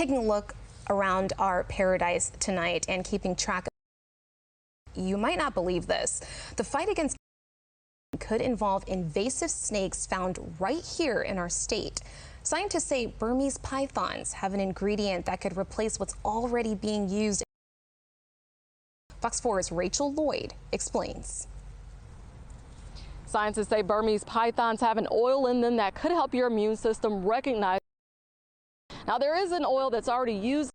Taking a look around our paradise tonight and keeping track of, you might not believe this, the fight against could involve invasive snakes found right here in our state. Scientists say Burmese pythons have an ingredient that could replace what's already being used. Fox 4's Rachel Lloyd explains. Scientists say Burmese pythons have an oil in them that could help your immune system recognize. Now, there is an oil that's already used,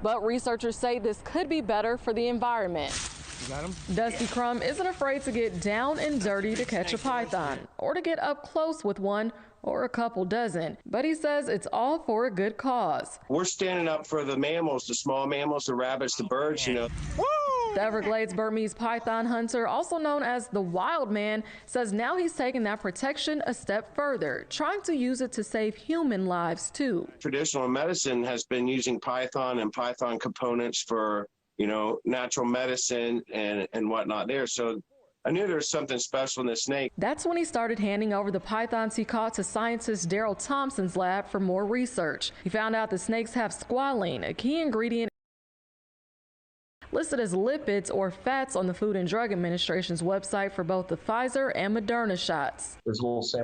but researchers say this could be better for the environment. You got him? Dusty Crumb isn't afraid to get down and dirty to catch a python or to get up close with one or a couple dozen, but he says it's all for a good cause. We're standing up for the mammals, the small mammals, the rabbits, the birds, you know. The Everglades Burmese python hunter, also known as the Wild Man, says now he's taking that protection a step further, trying to use it to save human lives too. Traditional medicine has been using python and python components for, you know, natural medicine and whatnot there. So I knew there was something special in the snake. That's when he started handing over the pythons he caught to scientist Daryl Thompson's lab for more research. He found out the snakes have squalene, a key ingredient listed as lipids or fats on the Food and Drug Administration's website for both the Pfizer and Moderna shots.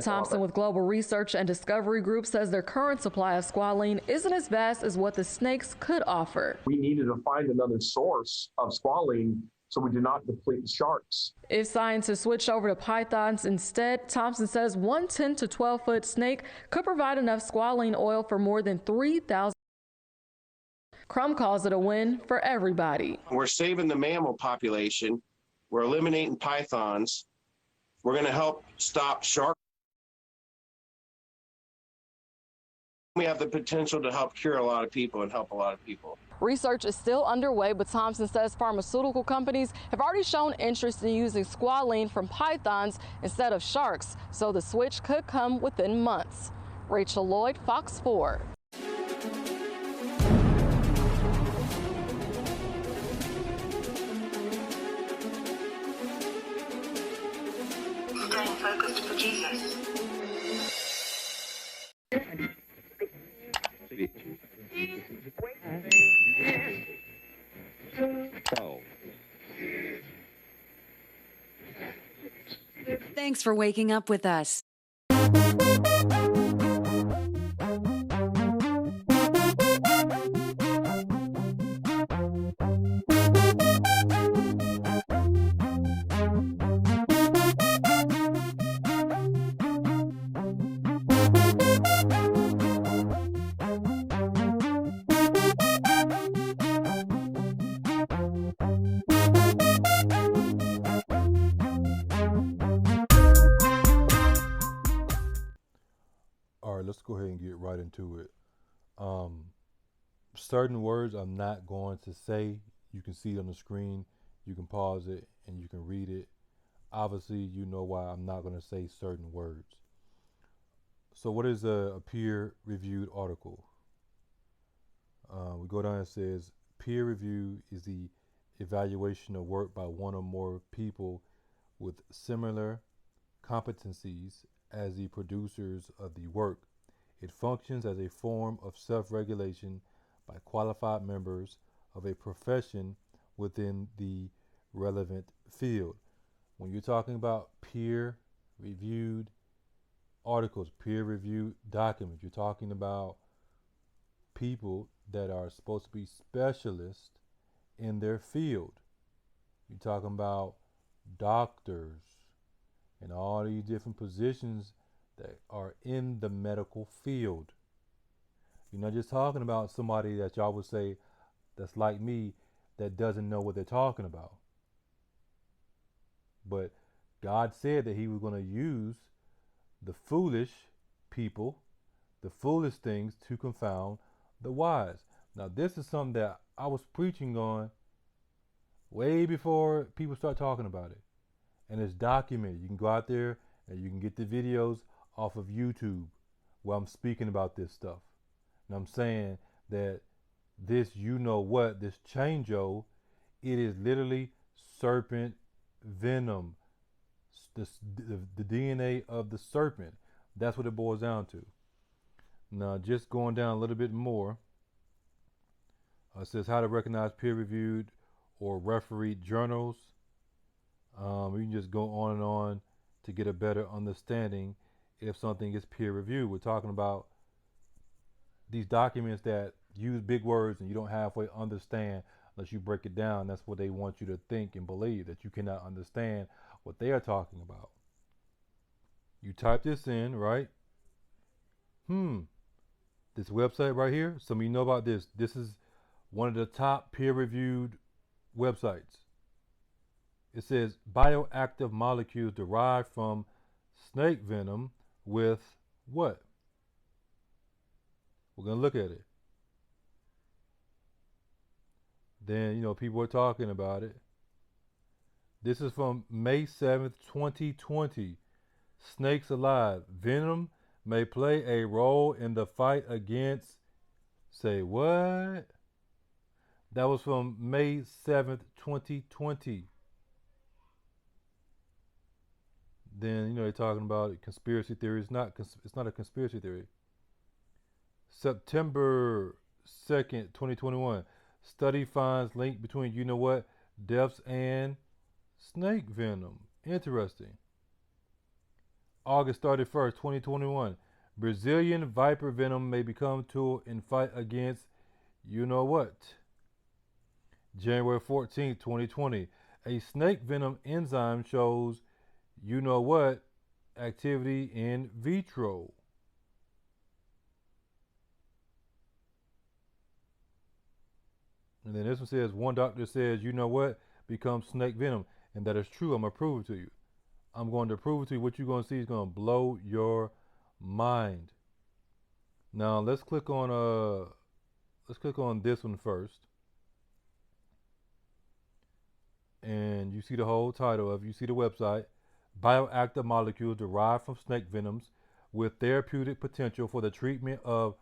Thompson with Global Research and Discovery Group says their current supply of squalene isn't as vast as what the snakes could offer. We needed to find another source of squalene so we do not deplete the sharks. If scientists switch over to pythons instead, Thompson says one 10 to 12-foot snake could provide enough squalene oil for more than 3,000. Crumb calls it a win for everybody. We're saving the mammal population. We're eliminating pythons. We're going to help stop shark. We have the potential to help cure a lot of people and help a lot of people. Research is still underway, but Thompson says pharmaceutical companies have already shown interest in using squalene from pythons instead of sharks, so the switch could come within months. Rachel Lloyd, Fox 4. Staying focused for Jesus. Thanks for waking up with us. Let's go ahead and get right into it. Certain words I'm not going to say. You can see it on the screen. You can pause it and you can read it. Obviously, you know why I'm not going to say certain words. So what is a peer-reviewed article? We go down and it says, peer review is the evaluation of work by one or more people with similar competencies as the producers of the work. It functions as a form of self-regulation by qualified members of a profession within the relevant field. When you're talking about peer-reviewed articles, peer-reviewed documents, you're talking about people that are supposed to be specialists in their field. You're talking about doctors and all these different positions that are in the medical field. You're not just talking about somebody that y'all would say that's like me that doesn't know what they're talking about. But God said that he was going to use the foolish people, the foolish things to confound the wise. Now this is something that I was preaching on way before people start talking about it. And it's documented. You can go out there and you can get the videos off of YouTube where I'm speaking about this stuff. And I'm saying that this, you know what, this Chango, it is literally serpent venom. The DNA of the serpent. That's what it boils down to. Now, just going down a little bit more, It says how to recognize peer-reviewed or refereed journals. You can just go on and on to get a better understanding if something is peer-reviewed. We're talking about these documents that use big words and you don't halfway understand unless you break it down. That's what they want you to think and believe, that you cannot understand what they are talking about. You type this in, right? This website right here, some of you know about this. This is one of the top peer-reviewed websites. It says bioactive molecules derived from snake venom with what? We're going to look at it. Then, people are talking about it. This is from May 7th, 2020. Snakes alive. Venom may play a role in the fight against, say what? That was from May 7th, 2020. Then, they're talking about conspiracy theories. It's not a conspiracy theory. September 2nd, 2021. Study finds link between deaths and snake venom. Interesting. August 31st, 2021. Brazilian viper venom may become tool in fight against January 14th, 2020. A snake venom enzyme shows activity in vitro. And then this one says, one doctor says, becomes snake venom. And that is true. I'm going to prove it to you. I'm going to prove it to you. What you're going to see is going to blow your mind. Now let's click on this one first. And you see the whole title of it. You see the website. Bioactive molecules derived from snake venoms with therapeutic potential for the treatment of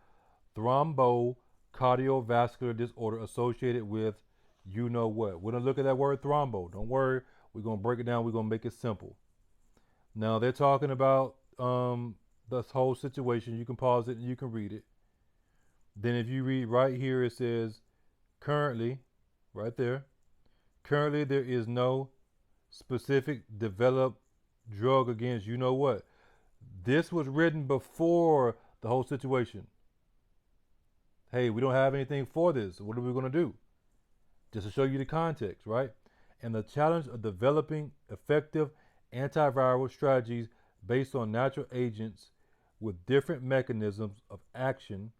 thrombocardiovascular disorder associated with We're going to look at that word thrombo. Don't worry. We're going to break it down. We're going to make it simple. Now, they're talking about this whole situation. You can pause it and you can read it. Then if you read right here, it says, currently, right there, currently there is no specific developed drug against This was written before the whole situation. Hey, we don't have anything for this. What are we going to do? Just to show you the context, right? And the challenge of developing effective antiviral strategies based on natural agents with different mechanisms of action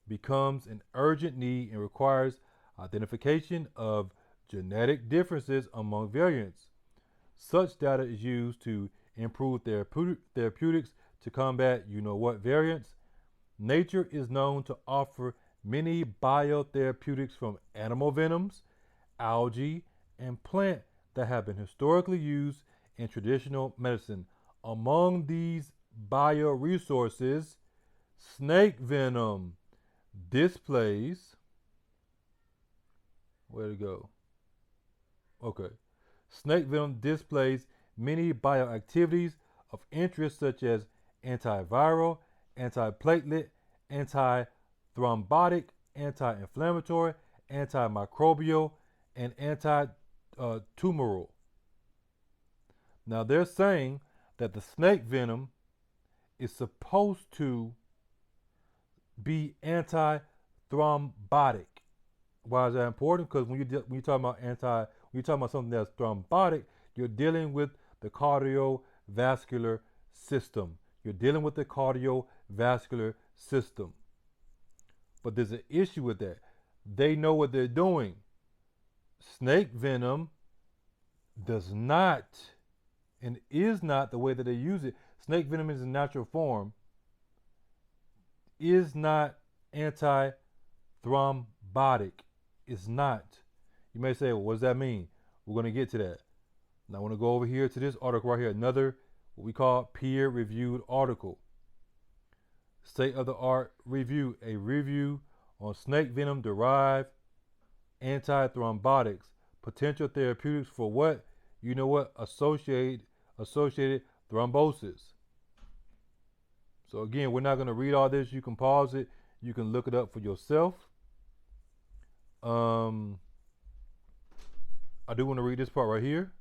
becomes an urgent need and requires identification of genetic differences among variants. Such data is used to improve therapeutics to combat variants. Nature is known to offer many biotherapeutics from animal venoms, algae, and plant that have been historically used in traditional medicine. Among these bioresources, snake venom displays, where to go? Okay. Snake venom displays many bioactivities of interest such as antiviral, antiplatelet, antithrombotic, anti-inflammatory, antimicrobial, and anti-tumoral. Now they're saying that the snake venom is supposed to be antithrombotic. Why is that important? Because when you're talking about something that's thrombotic, you're dealing with the cardiovascular system. You're dealing with the cardiovascular system. But there's an issue with that. They know what they're doing. Snake venom does not and is not the way that they use it. Snake venom is a natural form. Is not antithrombotic. It's not. You may say, well, what does that mean? We're going to get to that. Now I want to go over here to this article right here. Another, what we call peer-reviewed article. State-of-the-art review. A review on snake venom-derived antithrombotics. Potential therapeutics for what? Associated thrombosis. So again, we're not going to read all this. You can pause it. You can look it up for yourself. I do want to read this part right here.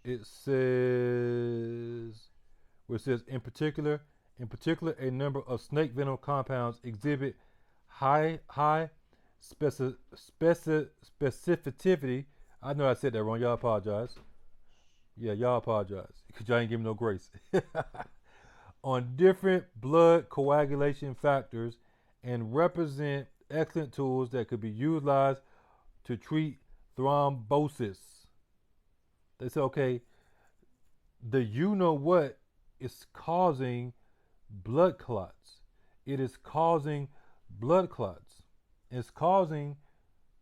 It says, where it says, in particular, a number of snake venom compounds exhibit high specificity. I know I said that wrong. Y'all apologize. Yeah, y'all apologize because y'all ain't giving no grace. On different blood coagulation factors and represent excellent tools that could be utilized to treat thrombosis. They say, okay, the you know what is causing blood clots. It is causing blood clots. It's causing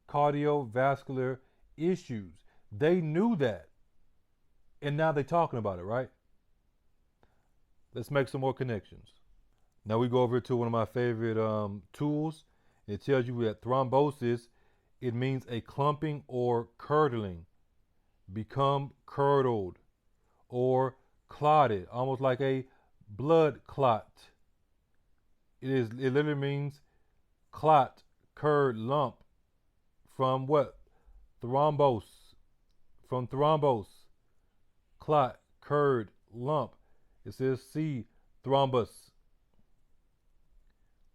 cardiovascular issues. They knew that. And now they're talking about it, right? Let's make some more connections. Now we go over to one of my favorite tools. It tells you that thrombosis, it means a clumping or curdling, become curdled or clotted, almost like a blood clot. It literally means clot, curd, lump, from what? Thrombos. From thrombos. Clot, curd, lump. It says C, thrombus.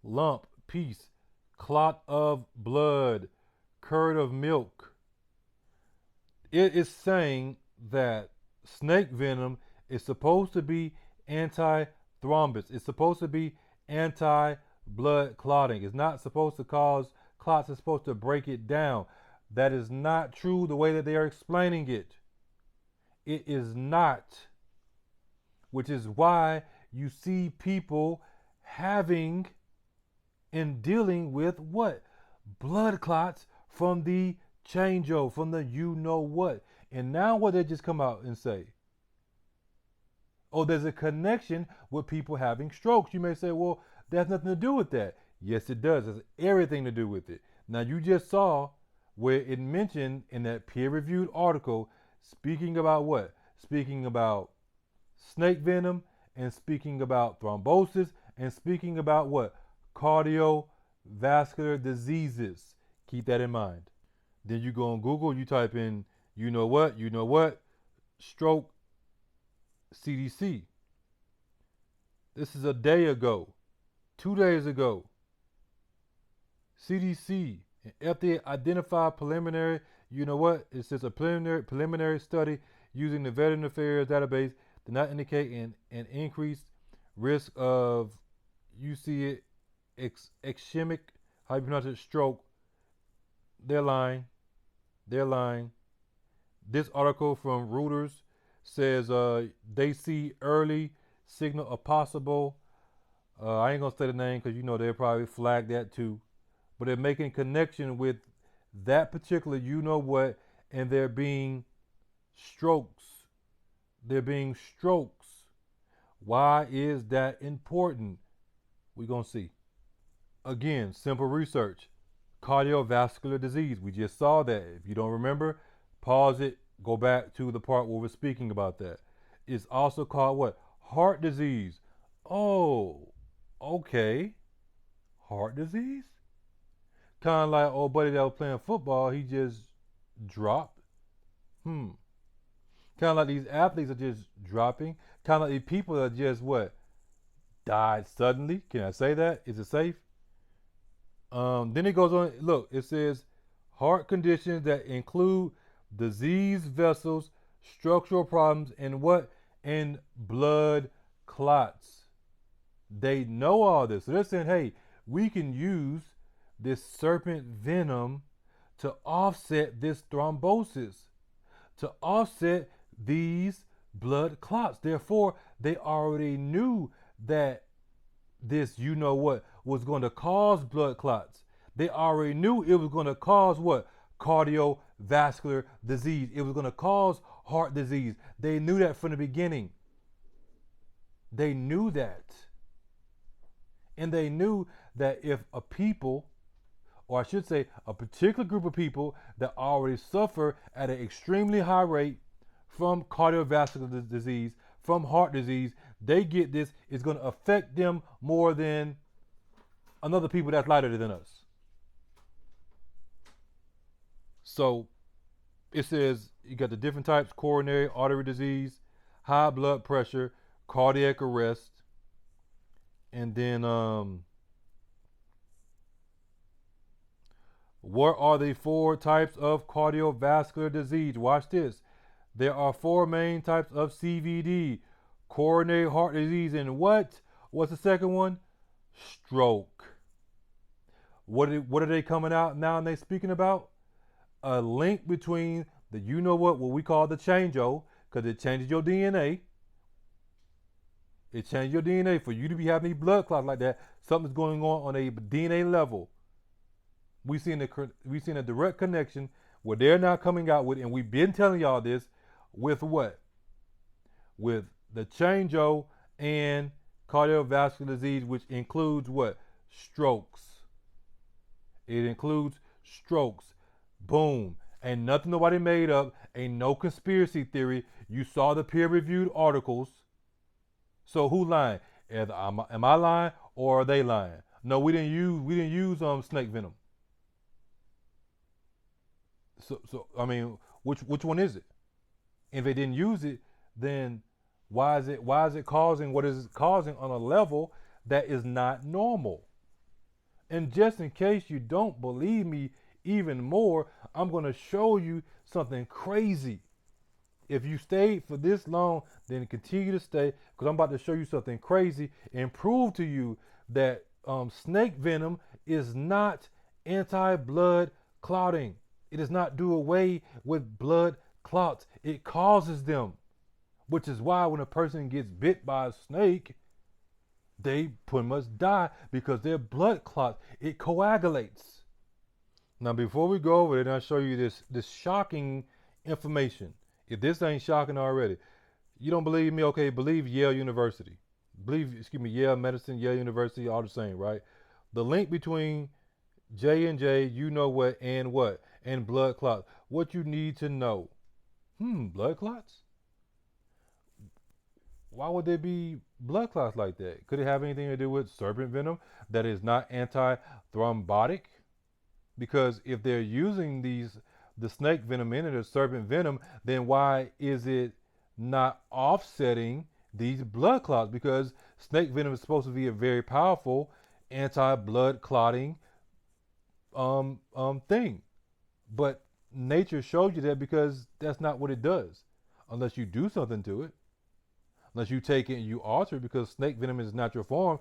Lump, piece, clot of blood, curd of milk. It is saying that snake venom is supposed to be anti-thrombus. It's supposed to be anti-blood clotting. It's not supposed to cause clots. It's supposed to break it down. That is not true the way that they are explaining it. It is not. Which is why you see people having and dealing with what? Blood clots from the Chango, from the you know what. And now what they just come out and say? Oh, there's a connection with people having strokes. You may say, well, that has nothing to do with that. Yes, it does. It has everything to do with it. Now, you just saw where it mentioned in that peer-reviewed article, speaking about what? Speaking about snake venom and speaking about thrombosis and speaking about what? Cardiovascular diseases. Keep that in mind. Then you go on Google, you type in, you know what, stroke CDC. This is a day ago, 2 days ago. CDC and FDA identified preliminary, it says a preliminary study using the Veteran Affairs database did not indicate an increased risk of, you see it, ischemic, how you pronounce it, stroke. They're lying. This article from Reuters says they see early signal of possible, I ain't gonna say the name because they'll probably flag that too, but they're making connection with that particular what, and there being strokes. Why is that important? We're gonna see. Again, simple research. Cardiovascular disease. We just saw that. If you don't remember, pause it, go back to the part where we're speaking about that. It's also called what? Heart disease. Oh, okay. Heart disease? Kind of like old buddy that was playing football, he just dropped. Kind of like these athletes are just dropping. Kind of like these people that just what? Died suddenly. Can I say that? Is it safe? Then it goes on. Look, it says heart conditions that include diseased vessels, structural problems, and what? And blood clots. They know all this. So they're saying, hey, we can use this serpent venom to offset this thrombosis, to offset these blood clots. Therefore, they already knew that this was going to cause blood clots. They already knew it was going to cause what? Cardiovascular disease. It was going to cause heart disease. They knew that from the beginning. They knew that. And they knew that if a people, or I should say a particular group of people that already suffer at an extremely high rate from cardiovascular disease, from heart disease, they get this, it's going to affect them more than another people that's lighter than us. So it says you got the different types: coronary artery disease, high blood pressure, cardiac arrest, and then what are the 4 types of cardiovascular disease? Watch this. There are 4 main types of CVD: coronary heart disease, and what? What's the second one? Stroke. What are they coming out now and they speaking about? A link between the what we call the Chango, because it changes your DNA. It changes your DNA. For you to be having these blood clots like that, something's going on a DNA level. We've seen a direct connection where they're now coming out with, and we've been telling y'all this, with what? With the Chango and cardiovascular disease, which includes what? Strokes. It includes strokes. Boom. Ain't nothing nobody made up. Ain't no conspiracy theory. You saw the peer-reviewed articles. So who lying? Am I lying or are they lying? No, we didn't use snake venom. So I mean, which one is it? If they didn't use it, then why is it causing what is it causing on a level that is not normal? And just in case you don't believe me even more, I'm going to show you something crazy. If you stayed for this long, then continue to stay, because I'm about to show you something crazy and prove to you that snake venom is not anti-blood clotting. It does not do away with blood clots. It causes them, which is why when a person gets bit by a snake, they pretty much die because their blood clots. It coagulates. Now, before we go over it, I'll show you this shocking information. If this ain't shocking already, you don't believe me? Okay, believe Yale University. Yale Medicine, Yale University, all the same, right? The link between J&J, and blood clots. What you need to know. Blood clots? Why would there be blood clots like that? Could it have anything to do with serpent venom that is not anti-thrombotic? Because if they're using the snake venom in it, or serpent venom, then why is it not offsetting these blood clots? Because snake venom is supposed to be a very powerful anti-blood clotting thing. But nature shows you that because that's not what it does, unless you do something to it. Unless you take it and you alter it, because snake venom in its natural form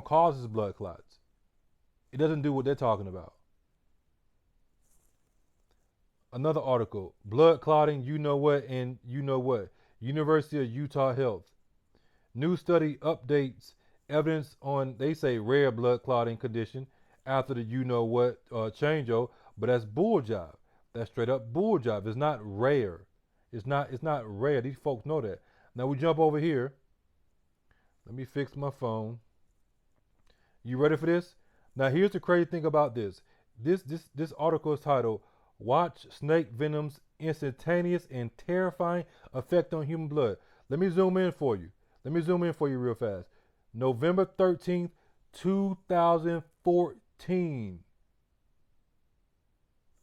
causes blood clots. It doesn't do what they're talking about. Another article, blood clotting, University of Utah Health. New study updates evidence on, they say, rare blood clotting condition after the Chango, but that's bull job. That's straight up bull job. It's not rare. It's not rare. These folks know that. Now we jump over here. Let me fix my phone. You ready for this? Now here's the crazy thing about this. This article is titled, "Watch Snake Venom's Instantaneous and Terrifying Effect on Human Blood." Let me zoom in for you real fast. November 13th, 2014.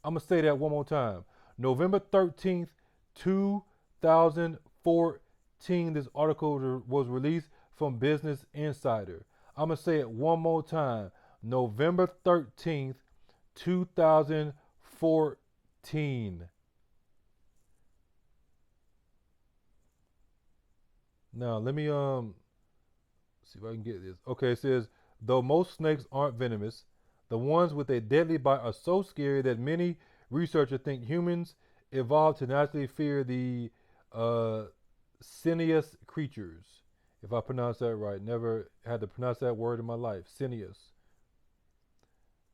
I'm going to say that one more time. November 13th, 2014. This article was released from Business Insider. I'm going to say it one more time. November 13th, 2014. Now, let me see if I can get this. Okay, it says, though most snakes aren't venomous, the ones with a deadly bite are so scary that many researchers think humans evolved to naturally fear the sinious creatures. If I pronounce that right, never had to pronounce that word in my life. Sinious.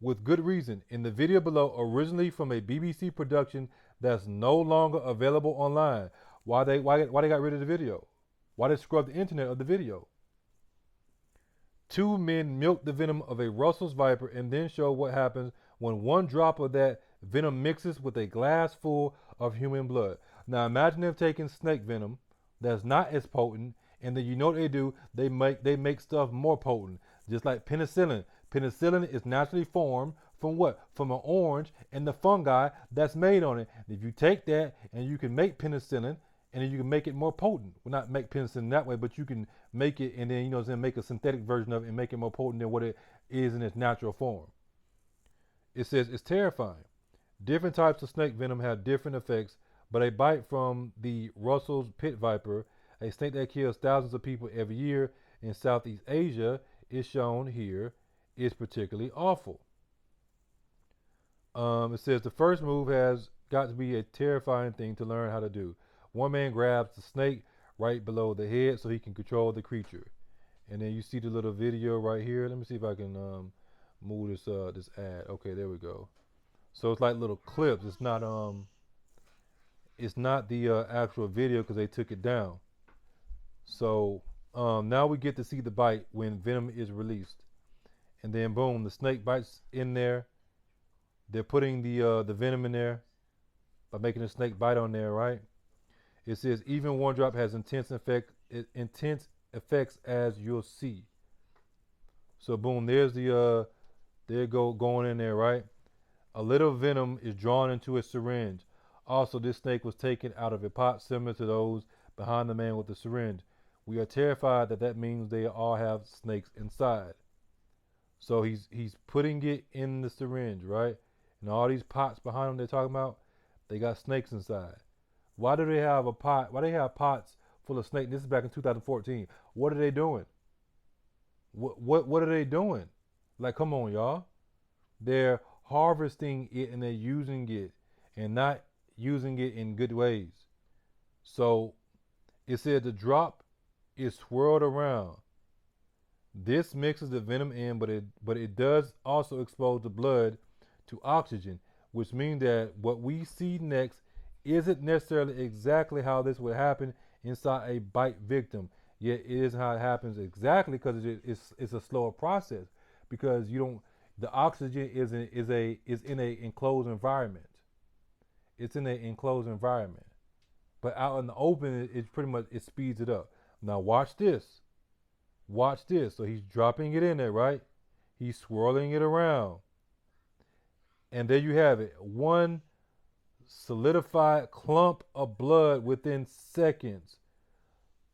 With good reason. In the video below, originally from a BBC production that's no longer available online. Why they got rid of the video? Why they scrub the internet of the video? 2 men milked the venom of a Russell's viper and then show what happens when 1 drop of that venom mixes with a glass full of human blood. Now imagine them taking snake venom that's not as potent, and then you know what they do? They make stuff more potent, just like penicillin. Penicillin is naturally formed from what? From an orange and the fungi that's made on it. If you take that and you can make penicillin, and then you can make it more potent. Well, not make penicillin that way, but you can make it and then, you know, then make a synthetic version of it and make it more potent than what it is in its natural form. It says it's terrifying. Different types of snake venom have different effects, but a bite from the Russell's pit viper, a snake that kills thousands of people every year in Southeast Asia, is shown here, is particularly awful. It says the first move has got to be a terrifying thing to learn how to do. One man grabs the snake right below the head so he can control the creature. And then you see the little video right here. Let me see if I can move this ad. Okay, there we go. So it's like little clips. It's not the actual video because they took it down. So now we get to see the bite when venom is released. And then boom, the snake bites in there. They're putting the venom in there by making the snake bite on there, right? It says even one drop has intense effects, as you'll see. So boom, there's the there you go, going in there, right? A little venom is drawn into a syringe. Also, this snake was taken out of a pot similar to those behind the man with the syringe. We are terrified that means they all have snakes inside. So he's putting it in the syringe, right? And all these pots behind them they're talking about, they got snakes inside. Why do they have a pot? Why do they have pots full of snakes? This is back in 2014. What are they doing? What are they doing? Like, come on, y'all. They're harvesting it and they're using it and not using it in good ways. So it said the drop is swirled around. This mixes the venom in, but it does also expose the blood to oxygen, which means that what we see next isn't necessarily exactly how this would happen inside a bite victim. Yet it is how it happens exactly because it's a slower process because you don't. The oxygen is in a enclosed environment. It's in an enclosed environment, but out in the open, it pretty much it speeds it up. Now watch this. Watch this. So he's dropping it in there, right? He's swirling it around, and there you have it. One solidified clump of blood within seconds.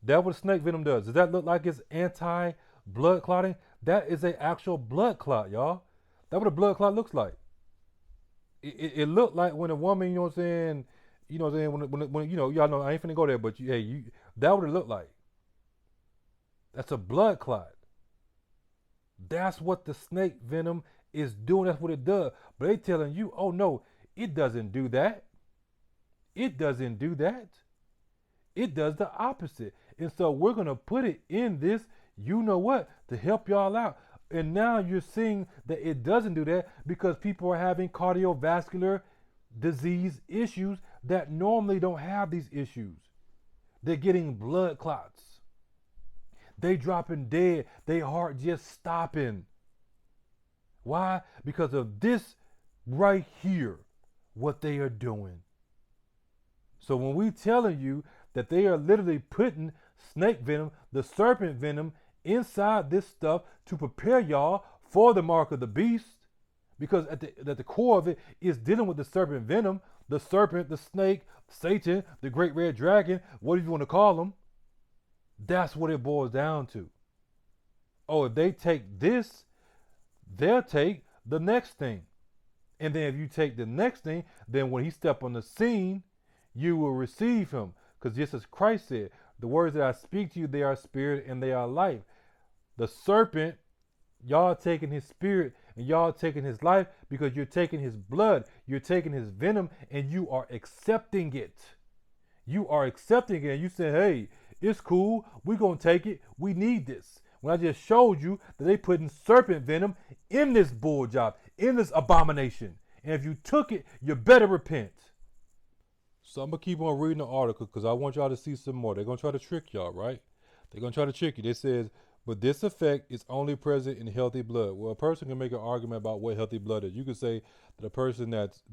That's what snake venom does. Does that look like it's anti-blood clotting? That is an actual blood clot, y'all. That's what a blood clot looks like. It looked like when a woman, you know what I'm saying, when you know, y'all know I ain't finna go there, but that what it looked like. That's a blood clot. That's what the snake venom is doing. That's what it does. But they telling you, oh no, it doesn't do that. It doesn't do that. It does the opposite. And so we're going to put it in this, you know what, to help y'all out. And now you're seeing that it doesn't do that because people are having cardiovascular disease issues that normally don't have these issues. They're getting blood clots. They dropping dead. Their heart just stopping. Why? Because of this right here, what they are doing. So when we telling you that they are literally putting snake venom, the serpent venom, inside this stuff to prepare y'all for the mark of the beast, because at the core of it is dealing with the serpent venom, the serpent, the snake, Satan, the great red dragon, whatever you want to call them. That's what it boils down to. Oh, if they take this, they'll take the next thing. And then if you take the next thing, then when he step on the scene, you will receive him. Because just as Christ said, the words that I speak to you, they are spirit and they are life. The serpent, y'all taking his spirit and y'all taking his life because you're taking his blood, you're taking his venom, and you are accepting it. You are accepting it and you say, hey, it's cool, we're going to take it, we need this. When I just showed you that they putting serpent venom in this bull job, in this abomination. And if you took it, you better repent. So I'm going to keep on reading the article because I want y'all to see some more. They're going to try to trick y'all, right? They're going to try to trick you. They says, but this effect is only present in healthy blood. Well, a person can make an argument about what healthy blood is. You could say that a person that's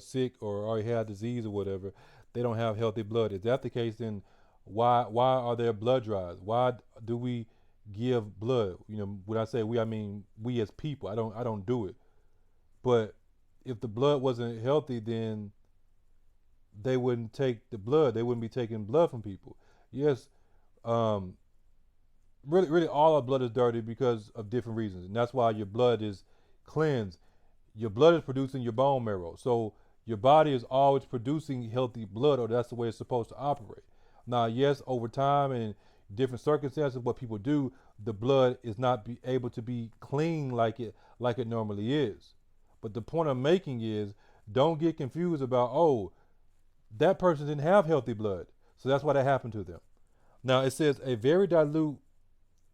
sick or already had disease or whatever, they don't have healthy blood. If that's the case, then why are there blood drives? Why do we give blood? You know, when I say we, I mean we as people. I don't do it. But if the blood wasn't healthy, then they wouldn't take the blood. They wouldn't be taking blood from people. Yes, really all our blood is dirty because of different reasons. And that's why your blood is cleansed. Your blood is producing your bone marrow. So your body is always producing healthy blood, or that's the way it's supposed to operate. Now, yes, over time and different circumstances, what people do, the blood is not be able to be clean like it normally is. But the point I'm making is, don't get confused about, oh, that person didn't have healthy blood, so that's why that happened to them. Now it says a very dilute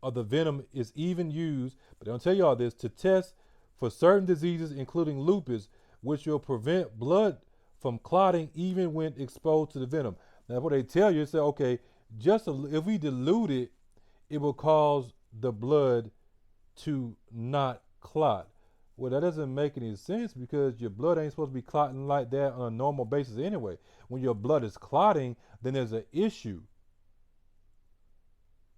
of the venom is even used, but they don't tell you all this, to test for certain diseases, including lupus, which will prevent blood from clotting even when exposed to the venom. Now, what they tell you is, okay, if we dilute it, it will cause the blood to not clot. Well, that doesn't make any sense, because your blood ain't supposed to be clotting like that on a normal basis anyway. When your blood is clotting, then there's an issue.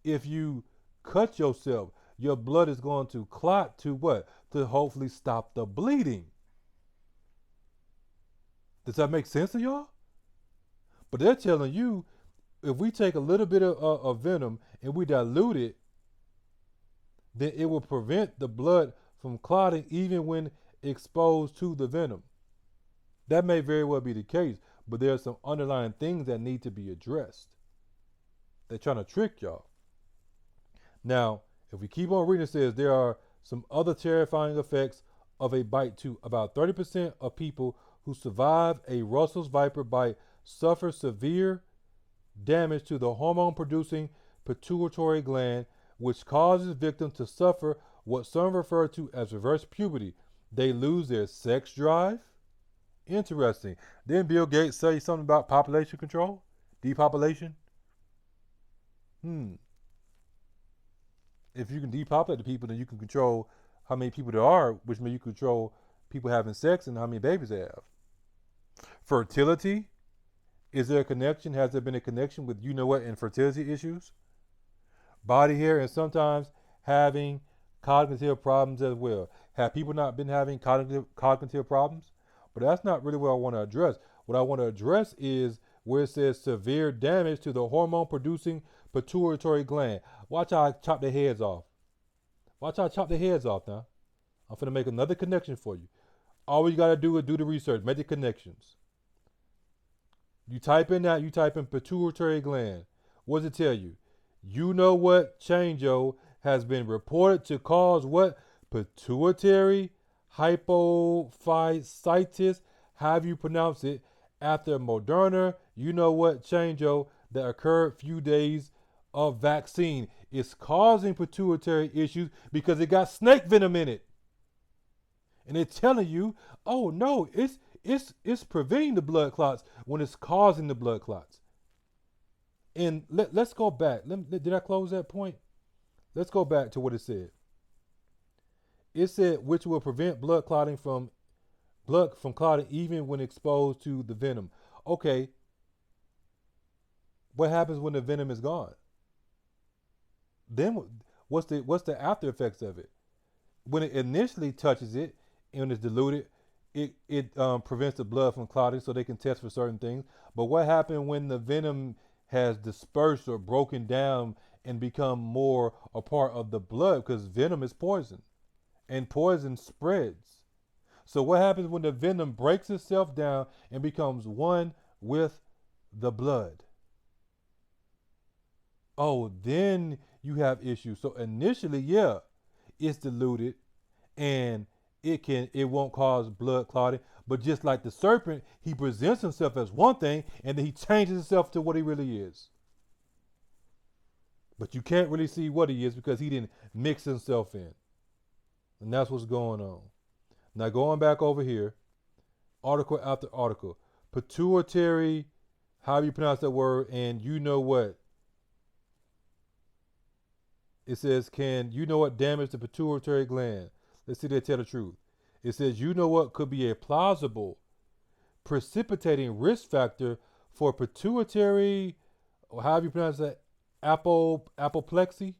If you cut yourself, your blood is going to clot to what? To hopefully stop the bleeding. Does that make sense to y'all? But they're telling you, if we take a little bit of venom and we dilute it, then it will prevent the blood from clotting even when exposed to the venom. That may very well be the case, but there are some underlying things that need to be addressed. They're trying to trick y'all. Now, if we keep on reading, it says there are some other terrifying effects of a bite too. About 30% of people who survive a Russell's viper bite suffer severe damage to the hormone-producing pituitary gland, which causes victims to suffer what some refer to as reverse puberty. They lose their sex drive. Interesting. Didn't Bill Gates say something about population control? Depopulation? If you can depopulate the people, then you can control how many people there are, which means you control people having sex and how many babies they have. Fertility. Is there a connection? Has there been a connection with infertility issues? Body hair, and sometimes having cognitive problems as well. Have people not been having cognitive problems? But that's not really what I want to address. What I want to address is where it says severe damage to the hormone-producing pituitary gland. Watch how I chop their heads off. Watch how I chop their heads off now. I'm going to make another connection for you. All you got to do is do the research, make the connections. You type in pituitary gland. What does it tell you? You know what Chango has been reported to cause what? Pituitary hypophysitis, however you pronounce it, after Moderna. You know what Chango that occurred few days of vaccine is causing pituitary issues because it got snake venom in it. And they're telling you, oh no, it's preventing the blood clots when it's causing the blood clots. And let's go back. Did I close that point? Let's go back to what it said. It said which will prevent blood from clotting even when exposed to the venom. Okay. What happens when the venom is gone? Then what's the after effects of it? When it initially touches it and it's diluted, it prevents the blood from clotting, so they can test for certain things. But what happens when the venom has dispersed or broken down and become more a part of the blood? Because venom is poison, and poison spreads. So what happens when the venom breaks itself down and becomes one with the blood? Oh, then you have issues. So initially, yeah, it's diluted and it won't cause blood clotting. But just like the serpent, he presents himself as one thing and then he changes himself to what he really is. But you can't really see what he is because he didn't mix himself in. And that's what's going on. Now going back over here, article after article. Pituitary, however you pronounce that word, and you know what? It says, you know what damage the pituitary gland? Let's see if they tell the truth. It says, you know what could be a plausible precipitating risk factor for pituitary, or however you pronounce that, apoplexy?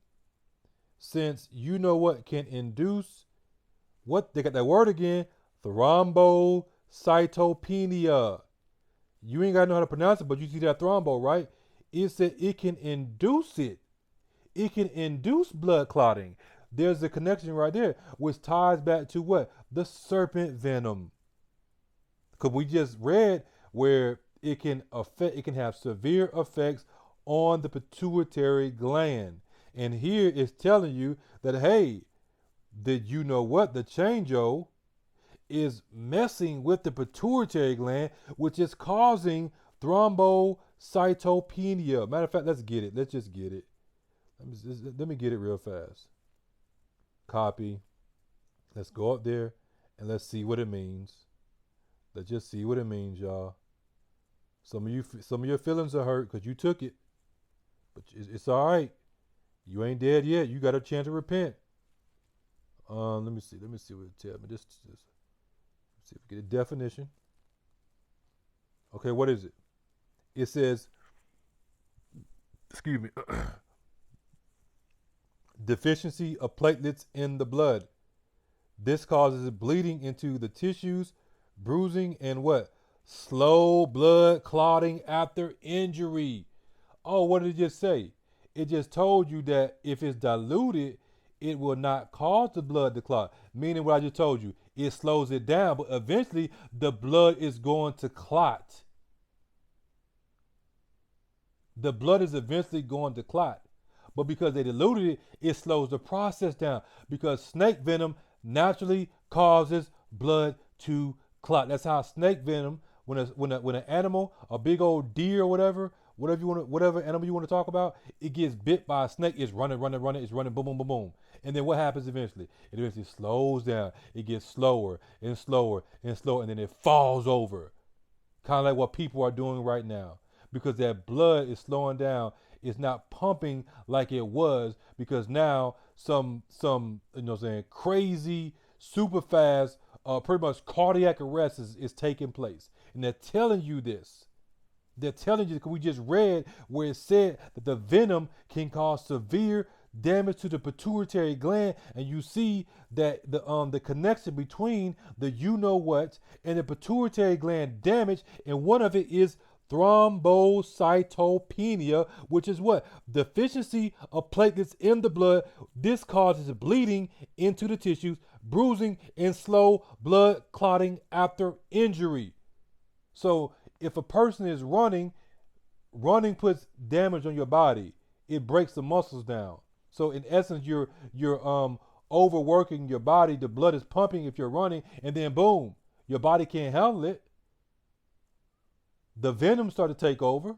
Since you know what can induce, what, they got that word again, Thrombocytopenia. You ain't got to know how to pronounce it, but you see that thrombo, right? It said it can induce it. It can induce blood clotting. There's a connection right there, which ties back to what? The serpent venom. Because we just read where it can have severe effects on the pituitary gland. And here it's telling you that, hey, did you know what? The Chango is messing with the pituitary gland, which is causing thrombocytopenia. Matter of fact, let's get it. Let's just get it. Let me get it real fast. Copy. Let's go up there and let's see what it means. Let's just see what it means, y'all. Some of your feelings are hurt because you took it, but it's all right. You ain't dead yet. You got a chance to repent. Let me see. Let me see what it tells me. Let's see if we get a definition. Okay, what is it? It says, excuse me, deficiency of platelets in the blood. This causes bleeding into the tissues, bruising, and what? Slow blood clotting after injury. Oh, what did it just say? It just told you that if it's diluted, it will not cause the blood to clot. Meaning what I just told you, it slows it down, but eventually the blood is going to clot. The blood is eventually going to clot. But because they diluted it, it slows the process down. Because snake venom naturally causes blood to clot. That's how snake venom, when an animal, a big old deer or whatever animal you want to talk about, it gets bit by a snake, it's running, it's running, boom, boom, boom, boom. And then what happens eventually? It eventually slows down. It gets slower and slower and slower, and then it falls over. Kind of like what people are doing right now. Because that blood is slowing down. It's not pumping like it was, because now some crazy, super fast, pretty much cardiac arrest is taking place. And they're telling you this. They're telling you, because we just read where it said that the venom can cause severe damage to the pituitary gland, and you see that the connection between the you-know-what and the pituitary gland damage, and one of it is thrombocytopenia, which is what? Deficiency of platelets in the blood. This causes bleeding into the tissues, bruising, and slow blood clotting after injury. So if a person is running puts damage on your body. It breaks the muscles down. So in essence, you're overworking your body. The blood is pumping if you're running, and then boom, your body can't handle it. The venom start to take over,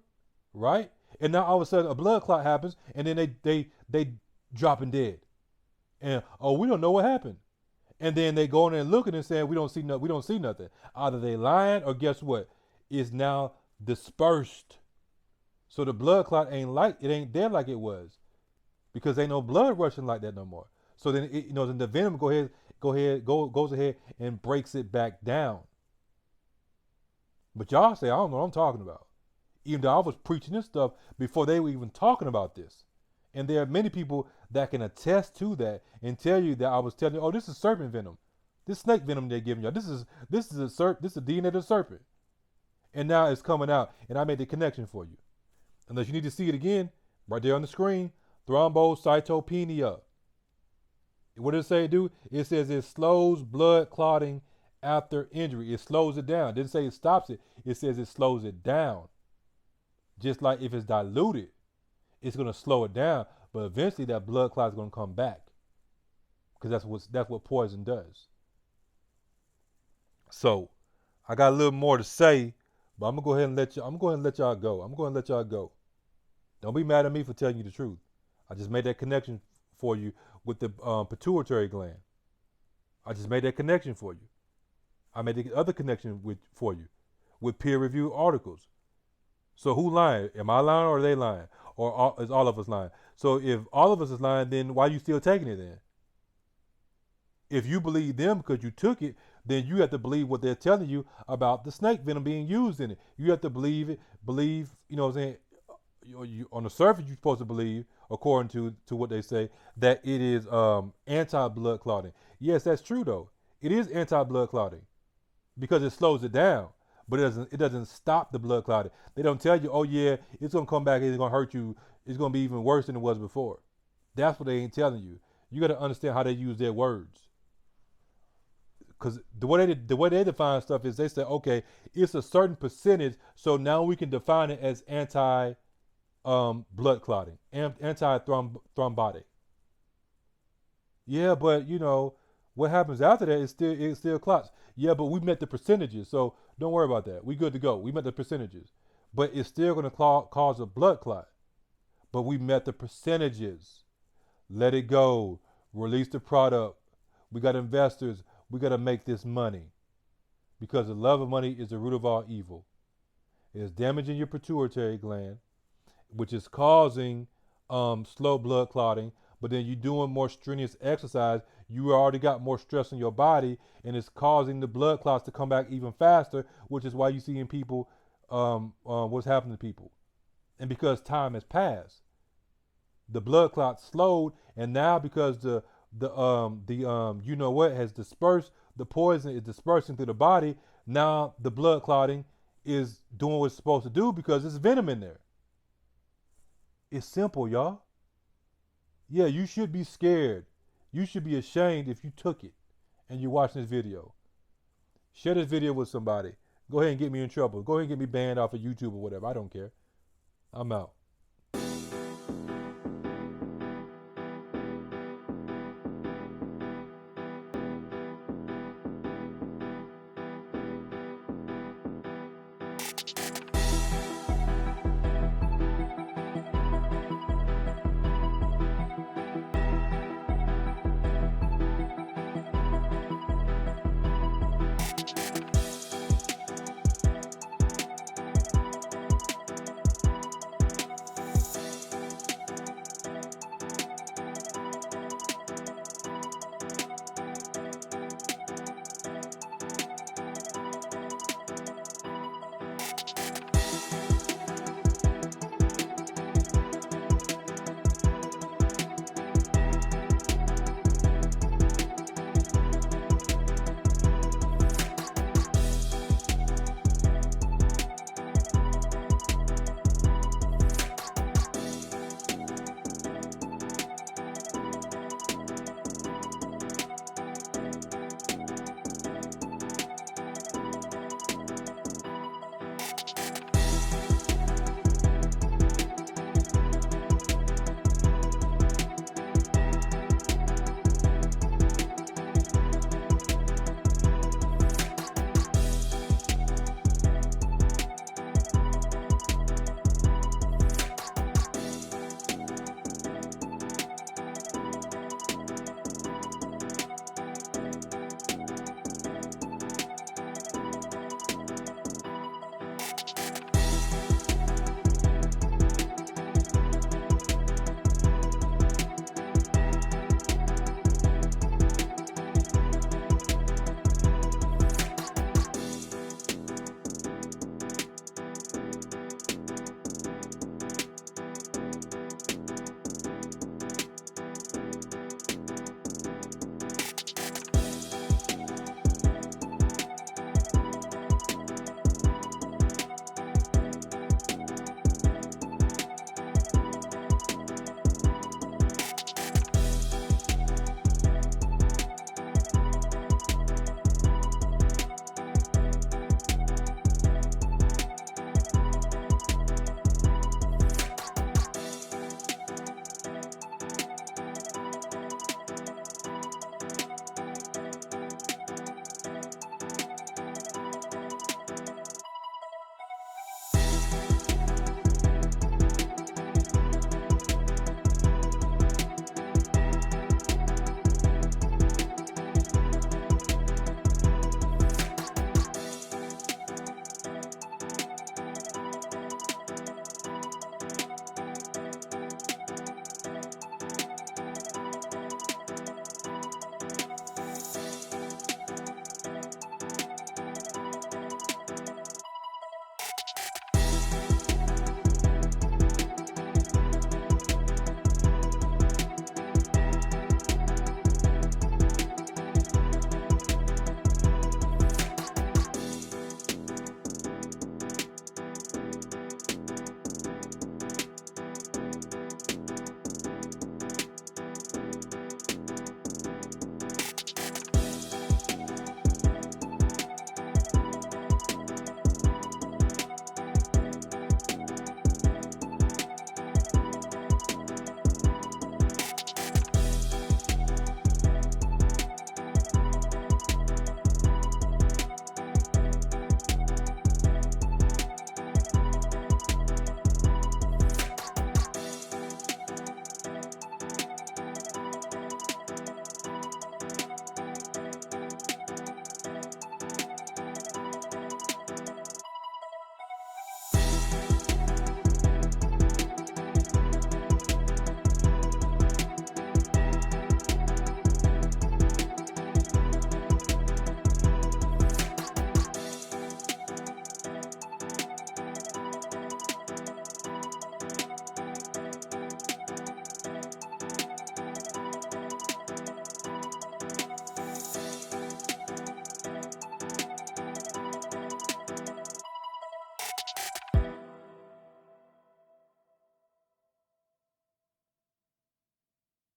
right? And now all of a sudden a blood clot happens, and then they dropping dead. And we don't know what happened. And then they go in there and looking and saying we don't see nothing. Either they lying, or guess what? It's now dispersed. So the blood clot ain't there like it was, because ain't no blood rushing like that no more. So then then the venom goes ahead and breaks it back down. But y'all say I don't know what I'm talking about, even though I was preaching this stuff before they were even talking about this. And there are many people that can attest to that and tell you that I was telling you, oh, this is serpent venom, this snake venom they're giving you. This is the DNA of the serpent, and now it's coming out, and I made the connection for you. Unless you need to see it again, right there on the screen, thrombocytopenia. What does it say it do? It says it slows blood clotting after injury. It slows it down. It didn't say it stops it. It says it slows it down. Just like if it's diluted, it's going to slow it down, but eventually that blood clot is going to come back, because that's what poison does. So I got a little more to say, but I'm gonna go ahead and let y'all go. Don't be mad at me for telling you the truth. I just made that connection for you with the pituitary gland. I just made that connection for you. I made the other connection for you with peer-reviewed articles. So who lying? Am I lying, or are they lying? Or is all of us lying? So if all of us is lying, then why are you still taking it then? If you believe them because you took it, then you have to believe what they're telling you about the snake venom being used in it. You have to believe it. You know what I'm saying? You, on the surface, you're supposed to believe, according to what they say, that it is anti-blood clotting. Yes, that's true though. It is anti-blood clotting. because it slows it down, but it doesn't stop the blood clotting. They don't tell you, oh yeah, it's gonna come back, it's gonna hurt you, it's gonna be even worse than it was before. That's what they ain't telling you. You got to understand how they use their words. Because the way they define stuff is they say, okay, it's a certain percentage, so now we can define it as anti blood clotting, anti thrombotic. Yeah, but you know what happens after that is still clots. Yeah, but we met the percentages, so don't worry about that. We good to go. We met the percentages, but it's still going to cause a blood clot. But we met the percentages. Let it go. Release the product. We got investors. We got to make this money, because the love of money is the root of all evil. It is damaging your pituitary gland, which is causing slow blood clotting. But then you're doing more strenuous exercise, you already got more stress in your body, and it's causing the blood clots to come back even faster, which is why you see in people what's happening to people. And because time has passed, the blood clots slowed, and now because the you know what has dispersed, the poison is dispersing through the body. Now the blood clotting is doing what it's supposed to do because there's venom in there. It's simple, y'all. Yeah, you should be scared. You should be ashamed if you took it and you're watching this video. Share this video with somebody. Go ahead and get me in trouble. Go ahead and get me banned off of YouTube or whatever. I don't care. I'm out.